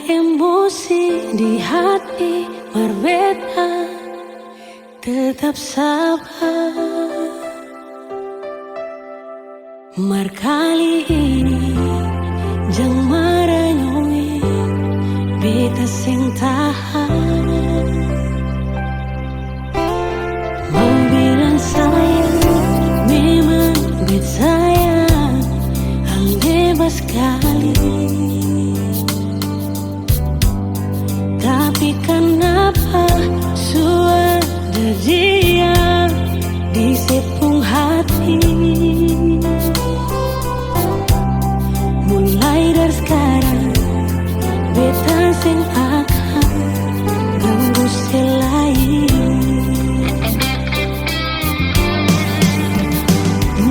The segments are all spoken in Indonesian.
emosi di hati berbeda, tetap sabar. Mar kali ini jang maranyoi beta sing tahan. Mau bilang sayang, memang bet sayang, hal bebas sekali. Tapi kenapa suara dia di sepung hati? Mulai dari sekarang beta sing akan ganggu selain.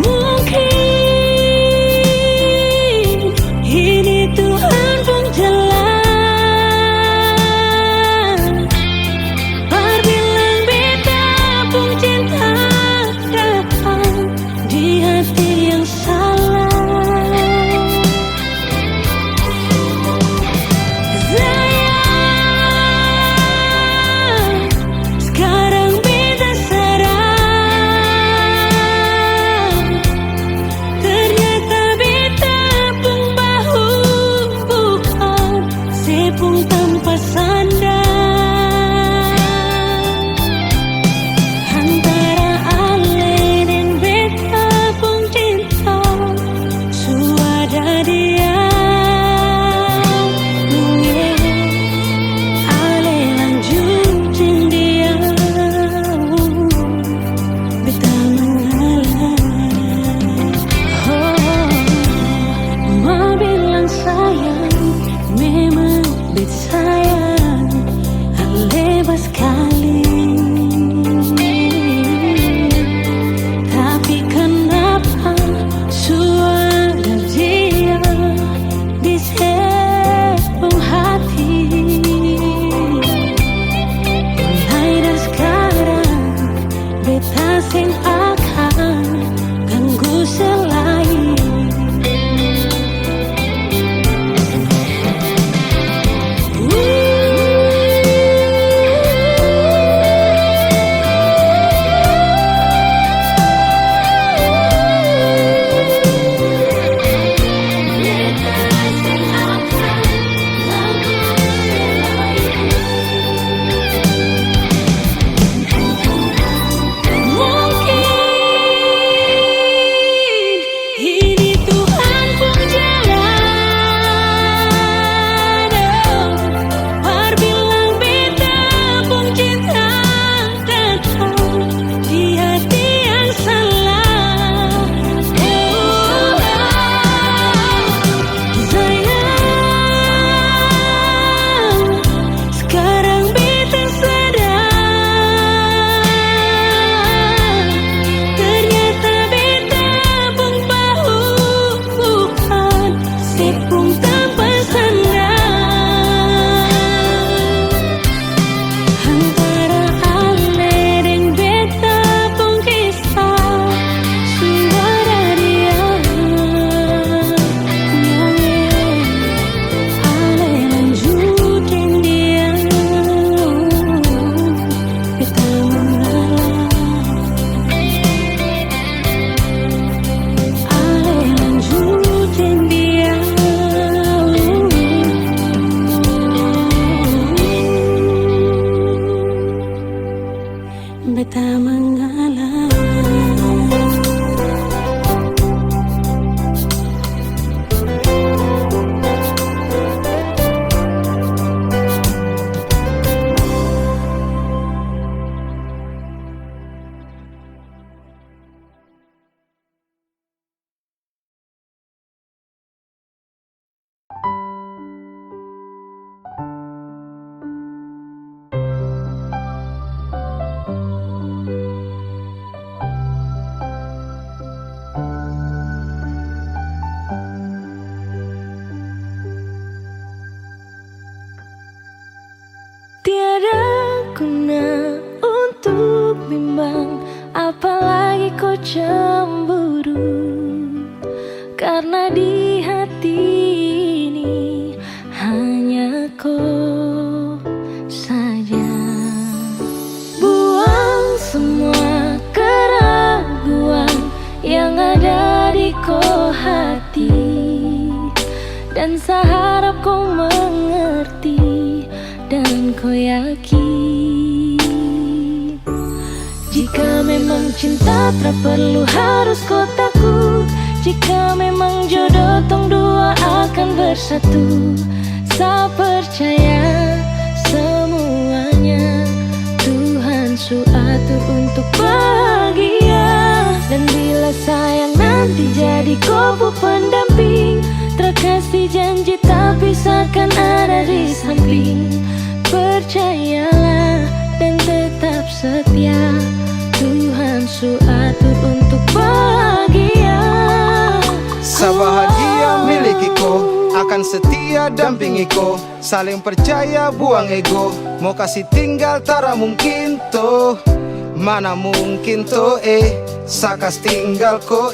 Mungkin ini Tuhan pun jalan, berbilang beta pun cinta datang di hati yang salah. Beta mengalah. Tiada guna untuk bimbang, apalagi kau cemburu. Karena di hati ini hanya kau Dan seharap kau mengerti dan kau yakin, jika memang cinta tak perlu harus kau takut. Jika memang jodoh tong dua akan bersatu, saya percaya semuanya Tuhan su atur untuk bahagia. Dan bila sayang nanti jadi kau pendamping, terkasih janji tapi seakan ada di samping. Percayalah dan tetap setia, Tuhan su atur untuk bahagia. Sabahagia miliki-ko, akan setia dampingi ko. Saling percaya buang ego, mau kasih tinggal tara mungkin toh. Mana mungkin toh sakas tinggal ko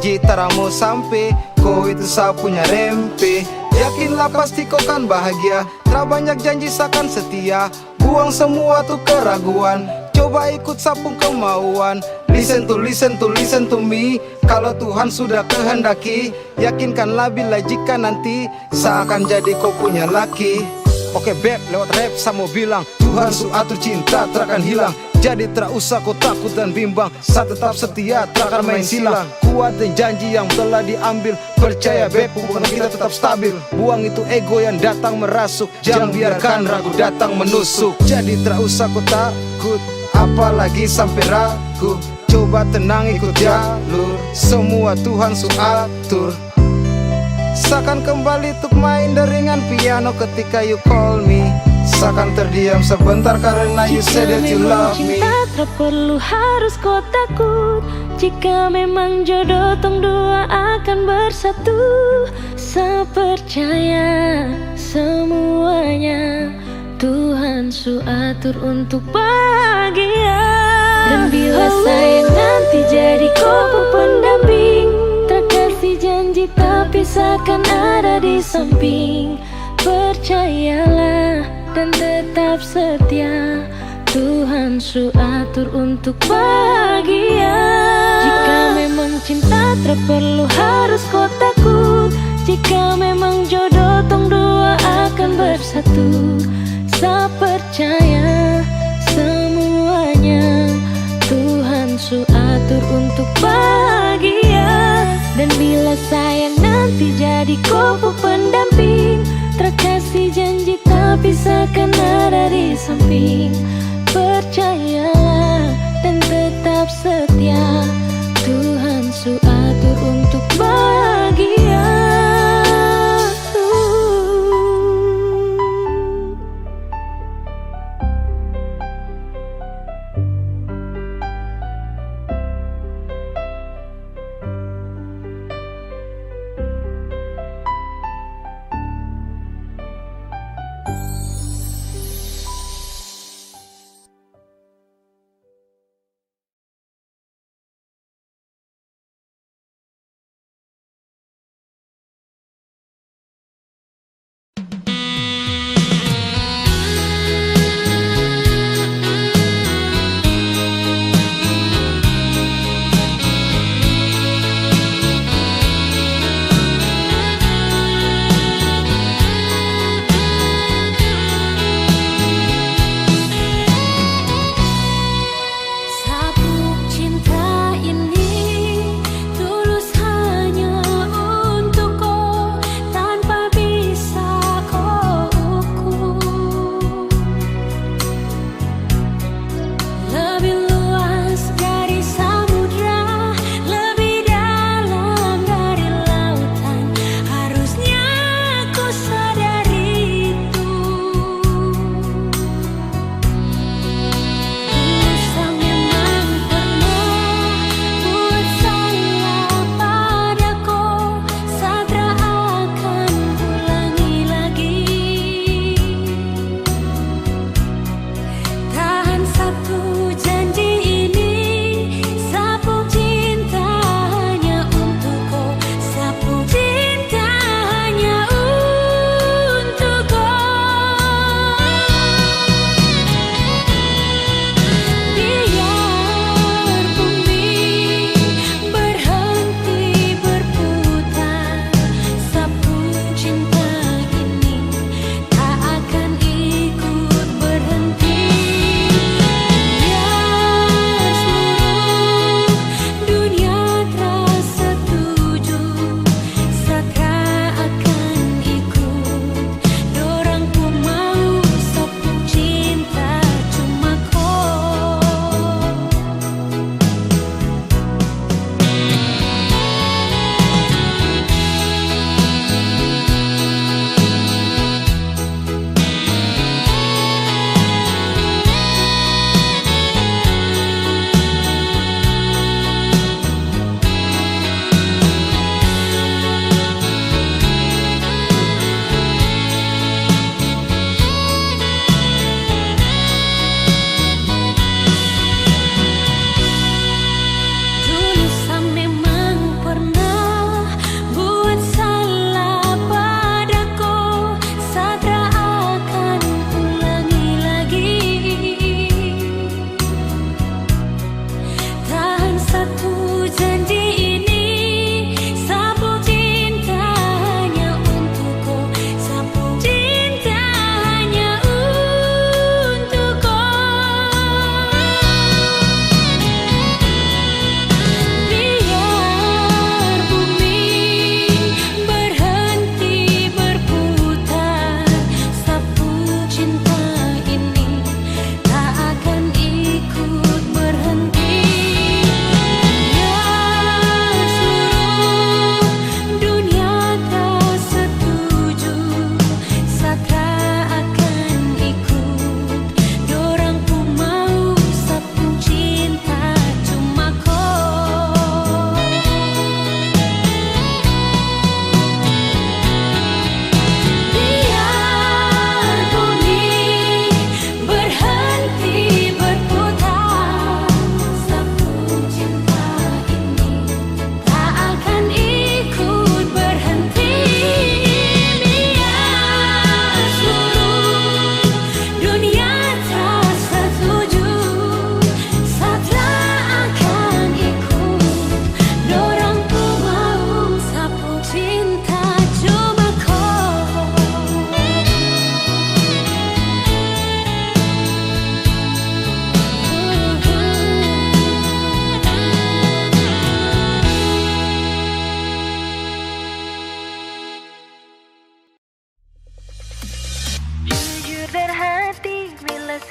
jitara mau sampai, ko itu saya punya rempe. Yakinlah pasti kau kan bahagia, tak banyak janji sakan setia. Buang semua tuh keraguan, coba ikut sapung kemauan. Listen to me. Kalau Tuhan sudah kehendaki, yakinkanlah bila jika nanti seakan jadi kau punya laki. Oke beb, lewat rap saya mau bilang, Tuhan su atur cinta takkan hilang. Jadi tak usah kau takut dan bimbang, saya tetap setia takkan main silang. Kuat dan janji yang telah diambil, percaya beb hubungan kita tetap stabil. Buang itu ego yang datang merasuk, jangan biarkan ragu datang menusuk. Jadi tak usah kau takut, apalagi sampai ragu. Coba tenang ikut jalur, semua Tuhan su atur. Seakan kembali untuk main deringan piano ketika you call me. Seakan terdiam sebentar karena you said that you love me. Jika memang cinta tak perlu harus kau takut. Jika memang jodoh tong dua akan bersatu, saya percaya semuanya Tuhan su atur untuk bahagia. Dan bila sayang nanti jadi kau pendamping, terkasih janji tapi seakan ada di samping. Percayalah dan tetap setia, Tuhan su atur untuk bahagia. Jika memang cinta tak perlu harus kau takut. Jika memang jodoh tong dua akan bersatu, saya percaya semuanya Tuhan su atur untuk bahagia. Dan bila sayang nanti jadi kau pendamping, terkasih janji tapi seakan ada di samping. Percayalah dan tetap setia, Tuhan su atur untuk bahagia.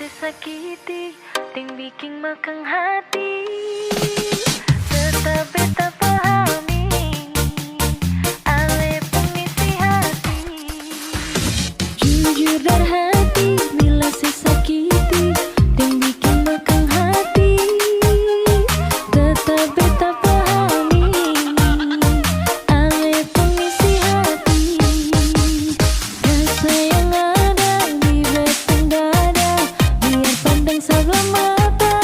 sakiti, ting bikin makang hati. Tetap beta pahami, ale pengisi hati. Jujur dari hati, bila sesakiti, ting bikin makang hati. Tetap beta pahami, ale pengisi hati. Rasa yang ada di batang dada, biar pandang sebelah mata.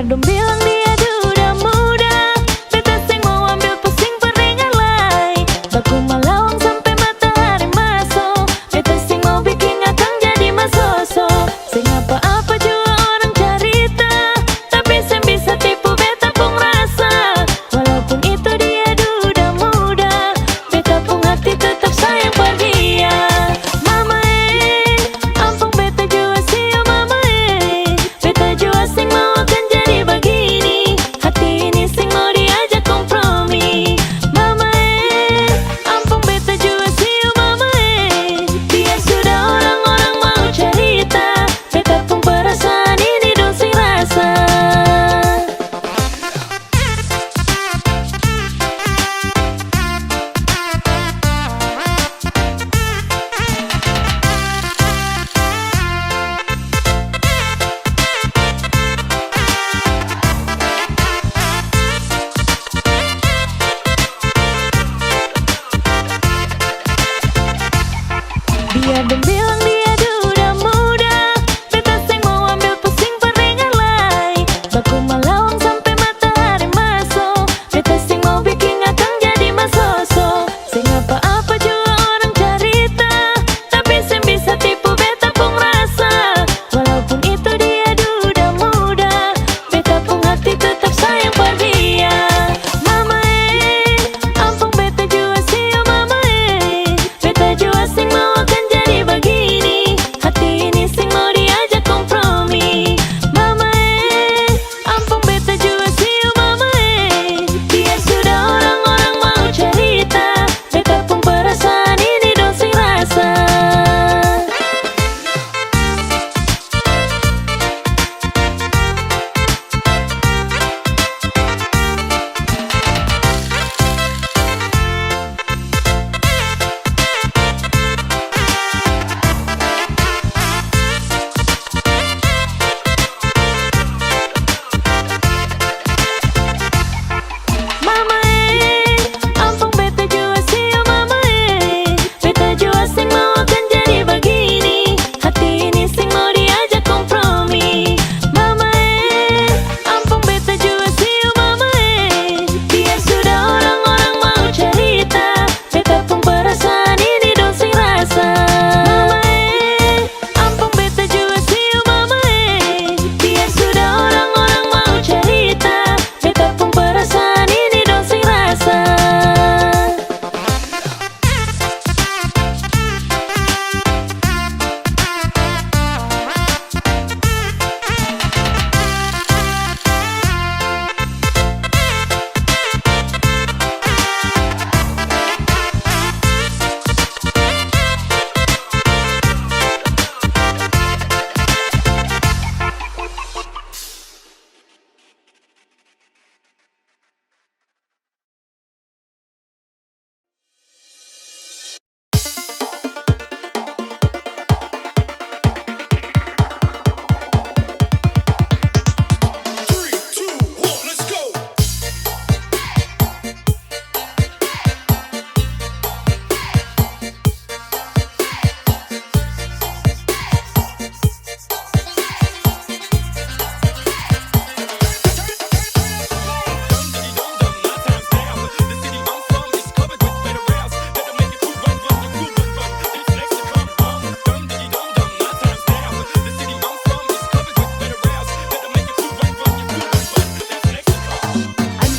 Biar dong bilang dia duda muda, beta sing mau ambil pusing peringalai. Baku malawang sampai matahari masuk, beta sing mau bikin akang jadi masoso. Sing apa-apa jua orang carita, tapi sing bisa tipu beta pun rasa. Walaupun itu dia duda muda, beta pun hati tetap sayang per dia. Mama ampun beta jua sih mama beta jua sing mau akan jadi begini. Hati ini sing mau diajak kompromi. Mama ampun beta jua sih mama biar sudah orang-orang mau cerita, beta pun perasaan ini dong sing rasa. Biar dong bilang dia duda muda, beta sing mau ambil pusing peringalai. Baku malawang sampai matahari masuk, beta sing mau bikin akang jadi masoso. Sing apa-apa jua orang carita, tapi sing bisa tipu beta pun rasa. Walaupun itu dia duda muda, beta pun hati tetap sayang per dia. Mama ampun beta jua sih mama beta jua sing mau akan jadi begini. Hati ini sing mau diajak kompromi. Mama ampun beta jua sih mama biar sudah orang-orang mau cerita, beta pun perasaan ini dong sing rasa. Mama ampun beta jua sih mama beta jua sing mau akan jadi begini. Hati ini sing mau diajak kompromi. Mama ampun beta jua sih mama biar sudah orang-orang mau cerita, beta pun perasaan ini dong sing rasa. Mama ampun beta jua sih mama biar sudah orang-orang mau cerita, beta pun perasaan ini dong sing rasa.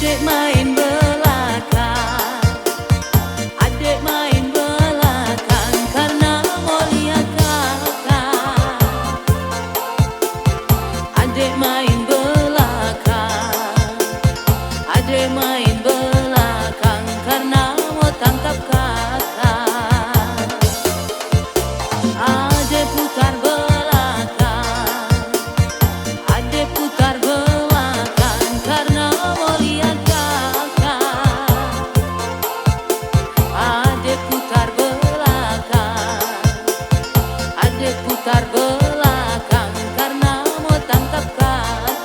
Adik main belakang, adik main belakang karena mau lihat kakak. Adik main belakang, adik main belakang karena mau tangkap kakak. Adik putar belakang, adik putar belakang karena mau lihat kakak. Adik putar belakang, adik putar belakang karena mau tangkap kakak.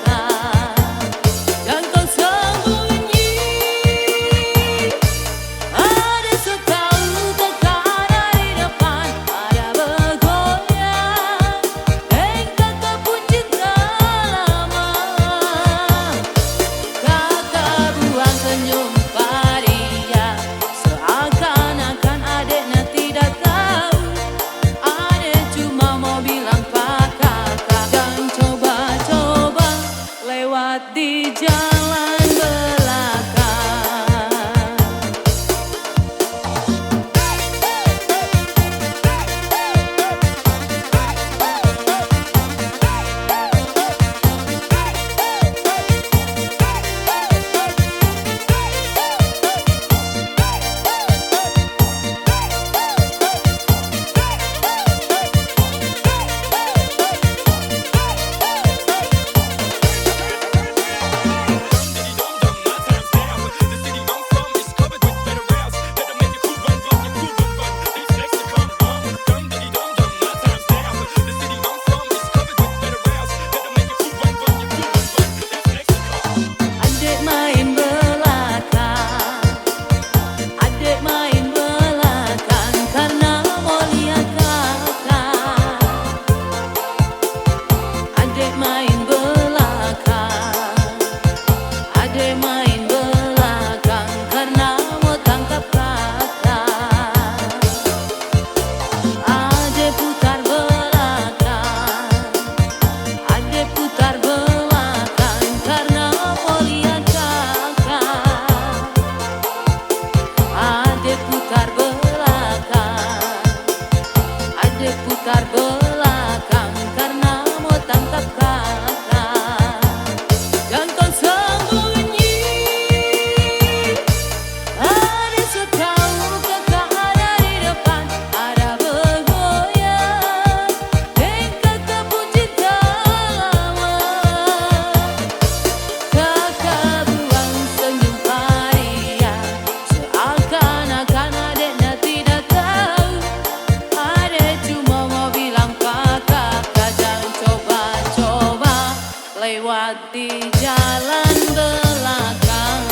lewati jalan belakang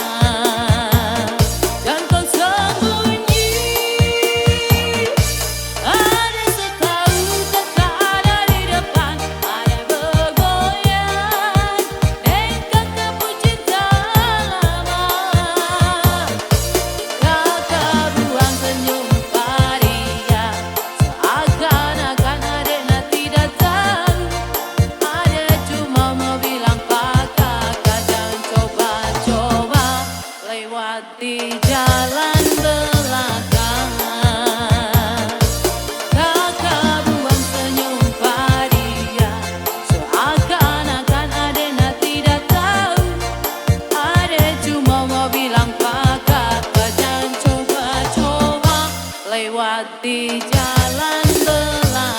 dan kau sembunyi. Ada setahu tak ada di depan, ada bergoyang nekat kepu cinta lama. Kakak buang senyum paria, seakan-akan adanya tidak tahu. Ada cuma mau bilang kakak, kadang coba-coba lewati jalan belakang. Kakak buang senyum paria, seakan-akan adanya tidak tahu. Ada cuma mau bilang kakak, kadang coba-coba lewati jalan belakang.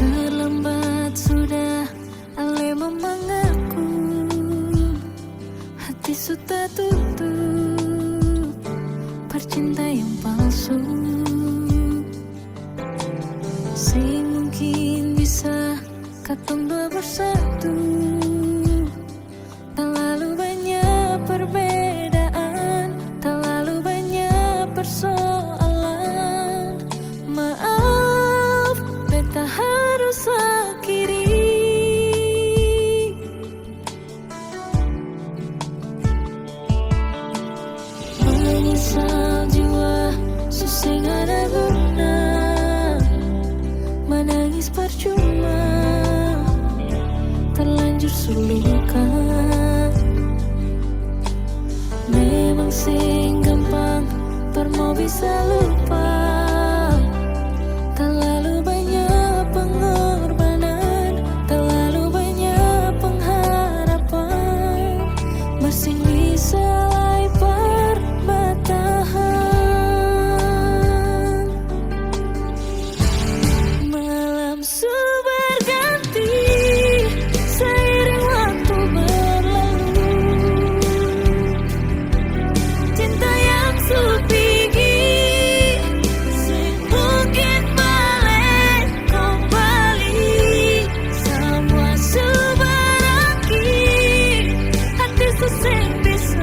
Terlambat sudah ale memanggilku, hati sudah tutup, percinta yang palsu. Sing mungkin bisa katong dua bersatu, terlalu banyak perbedaan, terlalu banyak persoalan. Maaf, beta harus akhiri. Menyesal jiwa, susah ada guna, menangis percuma, terlanjur suluka. Memang sing gampang, mau bisa lupa. Terlalu banyak pengorbanan, terlalu banyak pengharapan, masih bisa lai perbatahan. Malam berganti, seiring waktu berlalu, cinta yang supigi mungkin balik kembali. Semua subarakin, hati susah bisa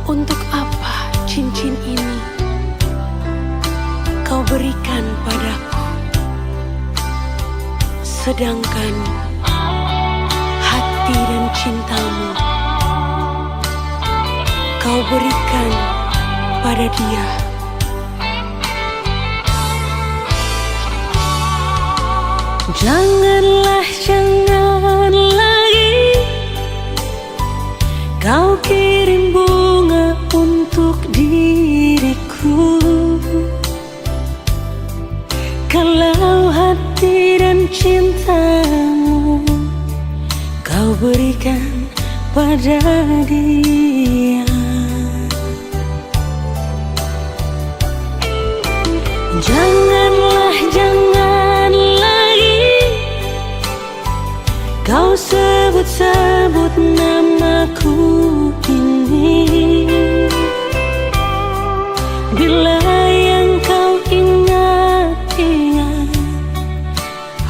Untuk apa cincin ini kau berikan padaku, sedangkan hati dan cintamu kau berikan pada dia? Janganlah, jangan lagi kau kirim bunga untuk diriku, kalau hati dan cintamu kau berikan pada dia. Janganlah, jangan lagi kau sebut-sebut namaku ini, bila yang kau ingat-ingat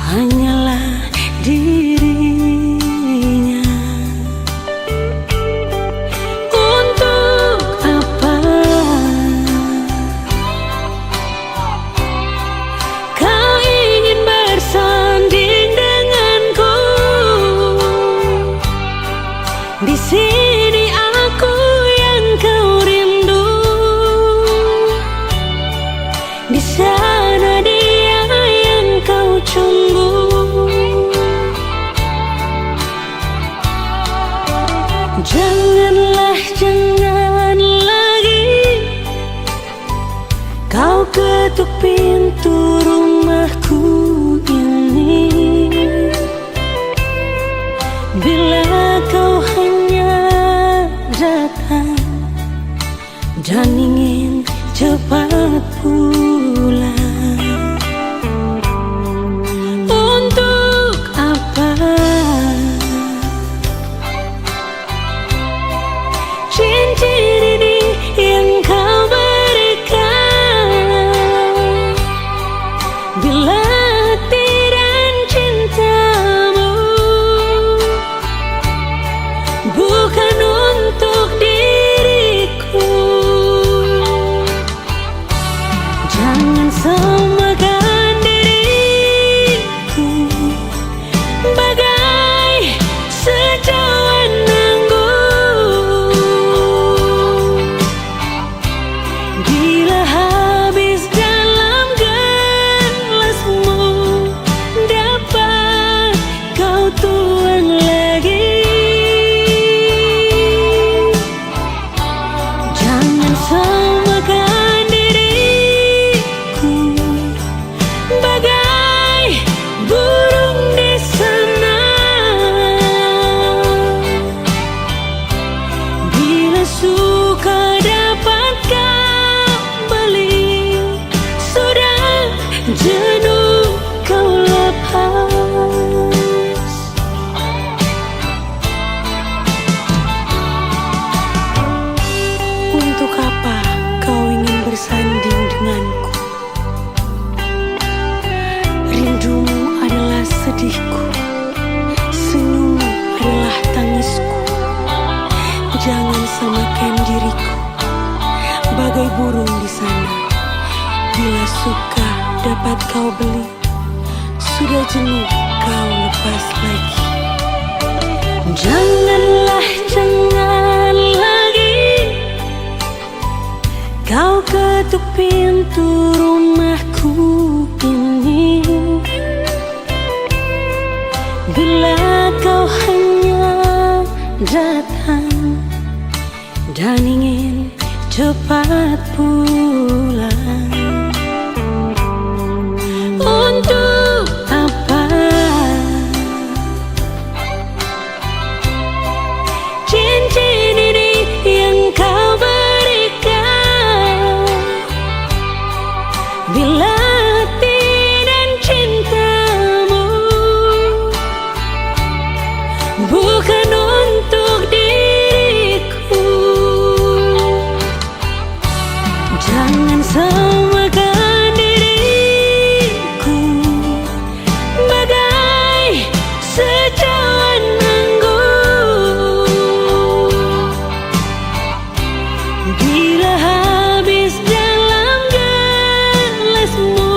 hanyalah dirinya. Untuk apa kau ingin bersanding denganku? Di sini aku yang kau rindu, di sana dia yang kau tunggu. Janganlah, jangan lagi kau ketuk pintu rumahku ini, bila kau hanya datang dan ingin cepat pulang. Untuk apa cincin ini yang kau berikan, bila hati dan cintamu bukan untuk diriku? Jangan samakan diriku bagai secawan anggur, bila habis dalam gelasmu dapat kau tuang lagi. Jangan samakan diriku bagai burung di sana, bila suka dapat kau beli, sudah jenuh kau lepas. Untuk apa kau ingin bersanding denganku? Rindumu adalah sedihku, senyummu adalah tangisku. Jangan samakan diriku bagai burung di sana, bila suka dapat kau beli, sudah jenuh kau lepas lagi. Janganlah, jangan lagi kau ketuk pintu rumahku ini, bila kau hanya datang dan ingin cepat pulang. Untuk apa cincin ini yang kau berikan, bila hati dan cintamu bukan untuk diriku? Jangan Bila habis dalam gelasmu,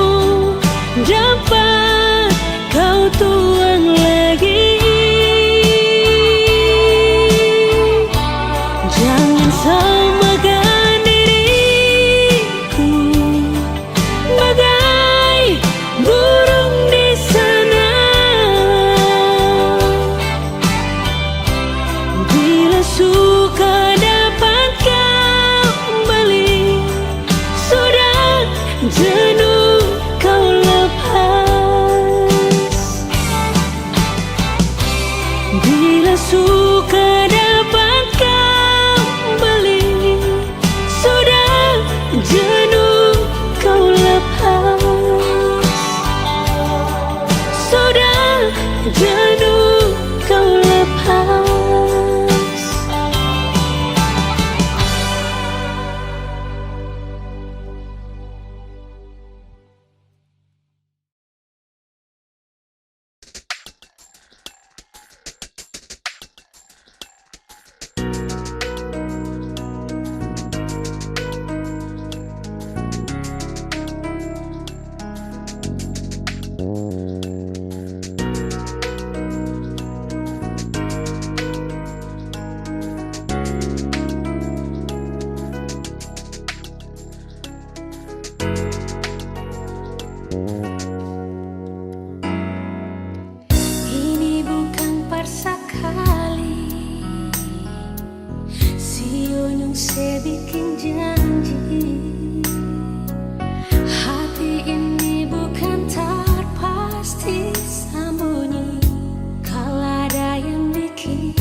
dapat kau tuang lagi. Jangan samakan diriku bagai burung di sana. Bila suka dapat kau beli, sudah jenuh kau lepas. Bila suka dapat kau beli, sudah jenuh kau lepas. Sudah jenuh kau lepas. Ini bukan persa kali si Onyong se bikin janji. Hati ini bukan terpasti sembunyi. Kalau ada yang bikin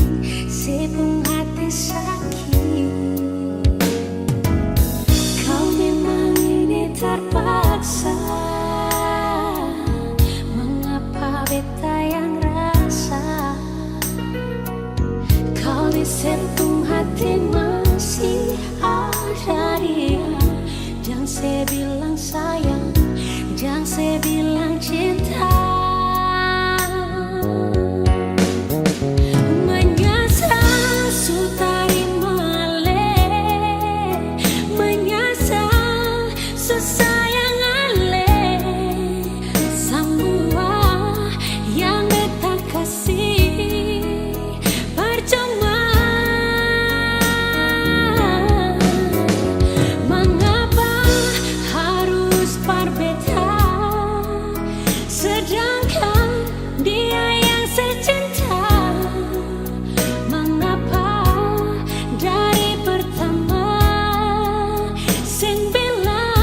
si pun hati sakit. Kau memang ini terpaksa. Beta yang rasa kau di sentuh hati masih ada dia. Jangan saya bilang sayang, jangan saya bilang cinta. Menyesal sutari male, menyesal sesayang ale. Semua yang beta kasih percuma. Mengapa harus berbeda, sedangkan dia yang saya cinta? Mengapa dari pertama sing bilang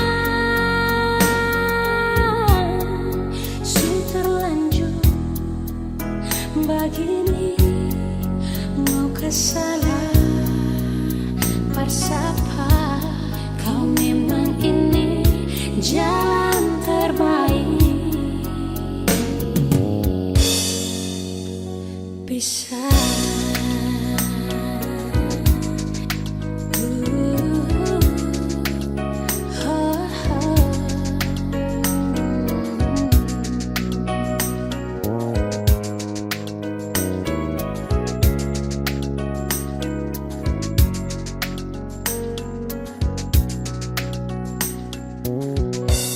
sudah terlanjur begini, mau kesalah bersapa. Kau memang ini jalan terbaik. Bisa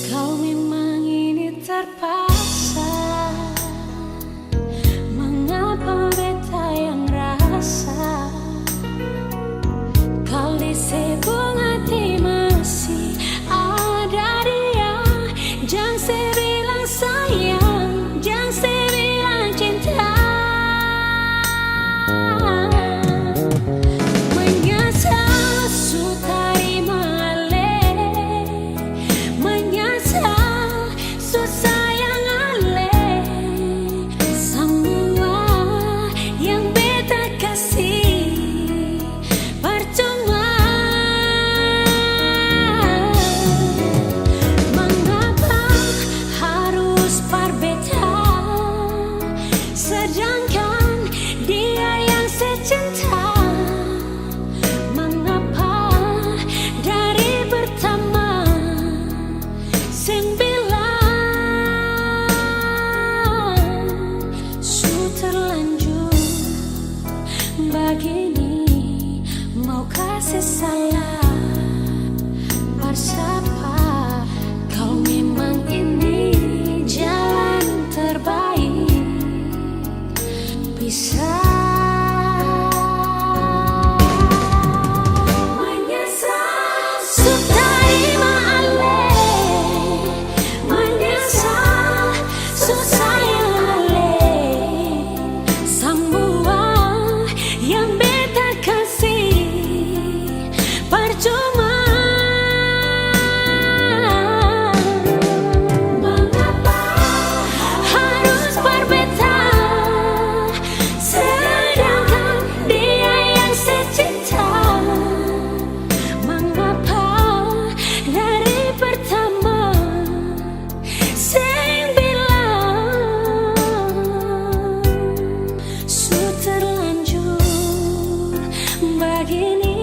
kau memang ini terpaksa. Mengapa beta yang rasa kau di sebung hati masih ada dia. Jangan saya bilang sayang, jangan saya bilang cinta. Menyesal sutari male, menyesal susayang ale. Semua yang beta kasih percuma. kasih salah bersapa. Kau memang ini jalan terbaik. Bisa menyesal sutarima ale, menyesal susayang ale, semua yang beta kasih percuma. Mengapa harus berbeda, sedangkan dia yang secinta? Mengapa dari pertama saya bilang su terlanjur begini,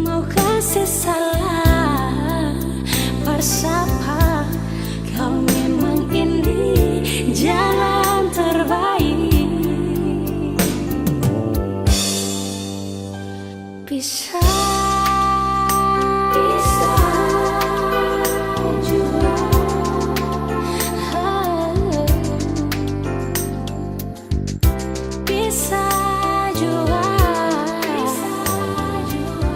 mau kasih salah bersapa. Kau memang ini jalan terbaik. Bisa juga bisa juga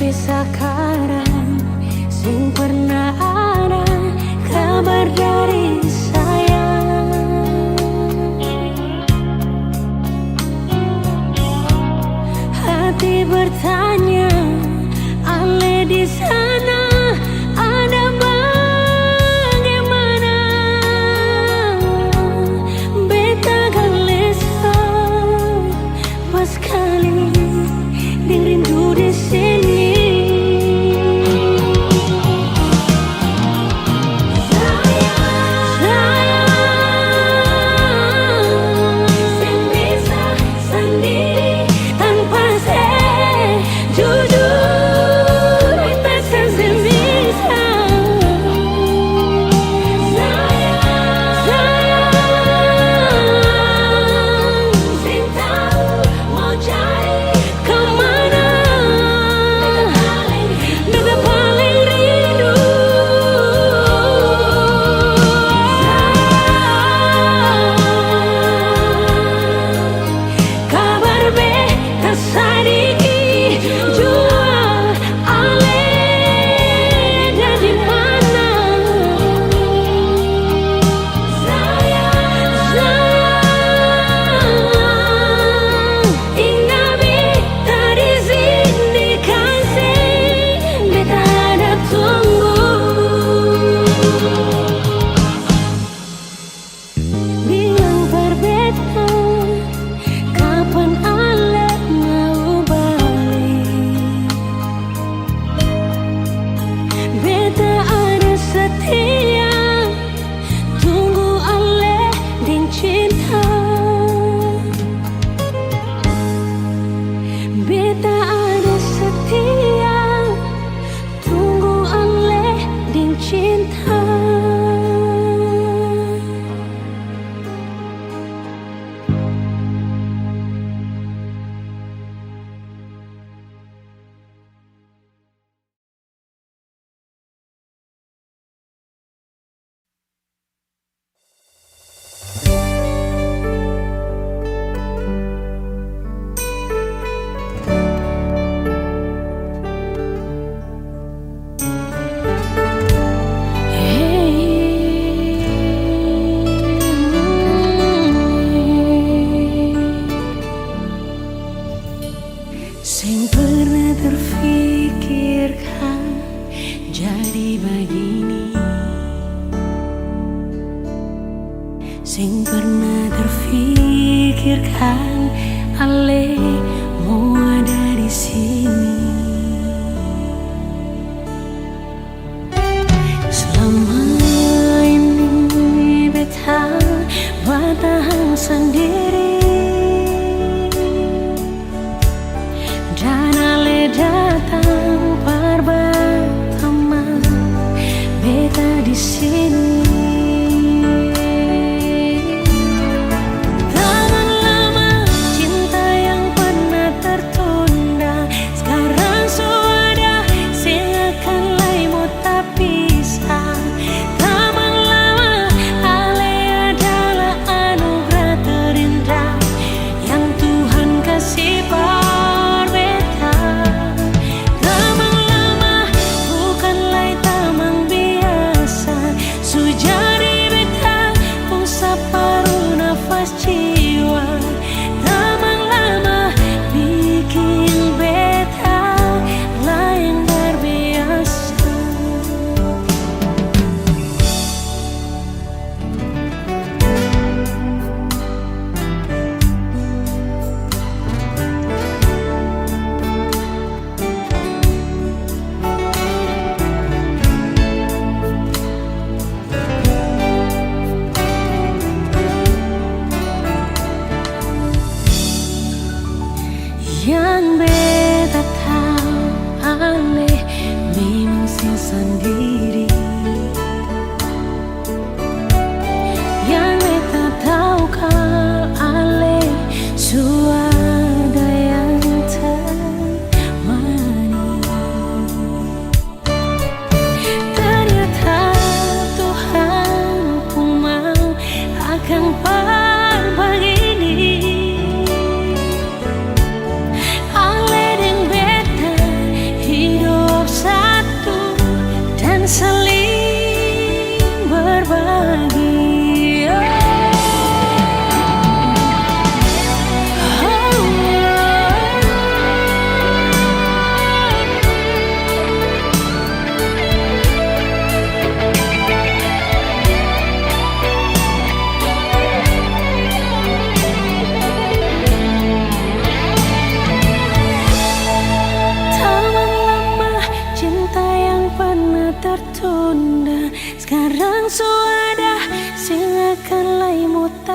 sampai sekarang sing pernah ada kabar dari saya. Hati bertanya, Ale di sana ada bagaimana? Beta galesa pas kali ding rindu di sini. Beta ada setia, tunggu Ale ding cinta. Sing pernah terfikirkan jadi begini, sing pernah terfikirkan Ale mau ada di sini. Selama ini beta bertahan sendiri, dan Ale datang pertama beta di sini. Tangan lama cinta yang pernah tertunda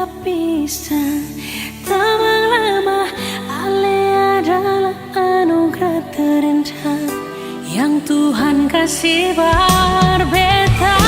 tak bisa tambang lama. Ale adalah anugerah terendah yang Tuhan kasih berbeda.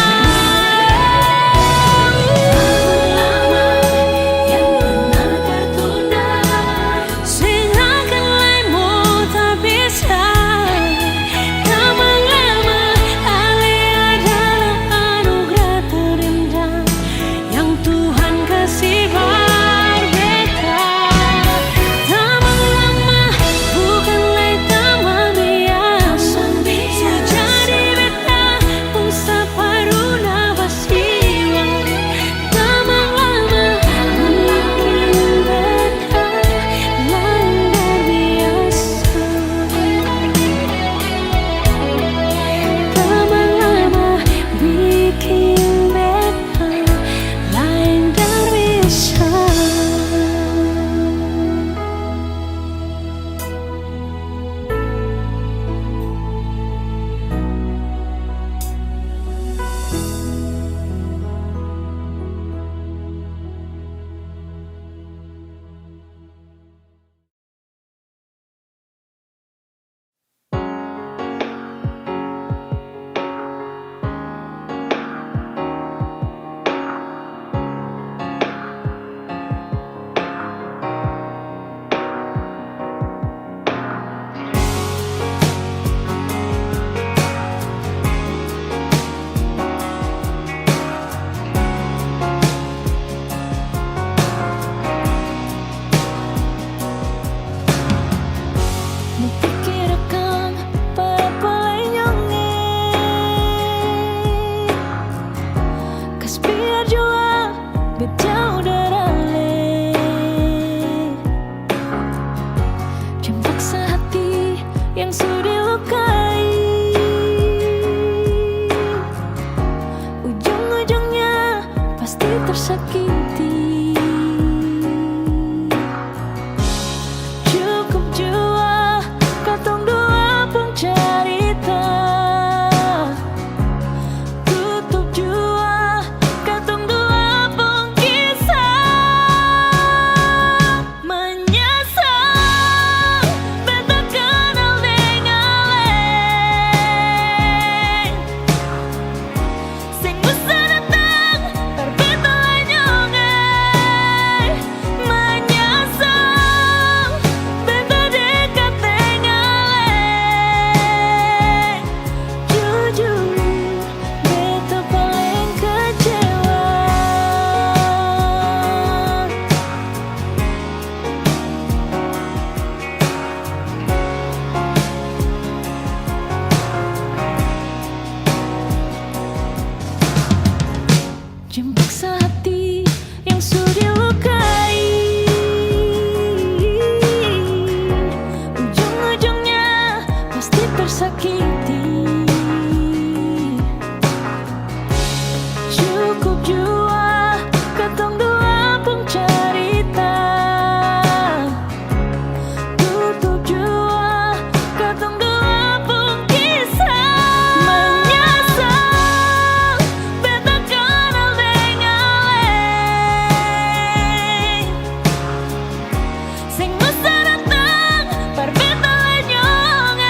Sing nusa datang, parbeta nyong,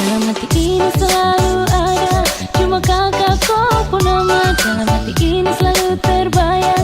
dalam hati ini selalu ada. Cuma kakak kau pun nama, dalam hati ini selalu terbayang.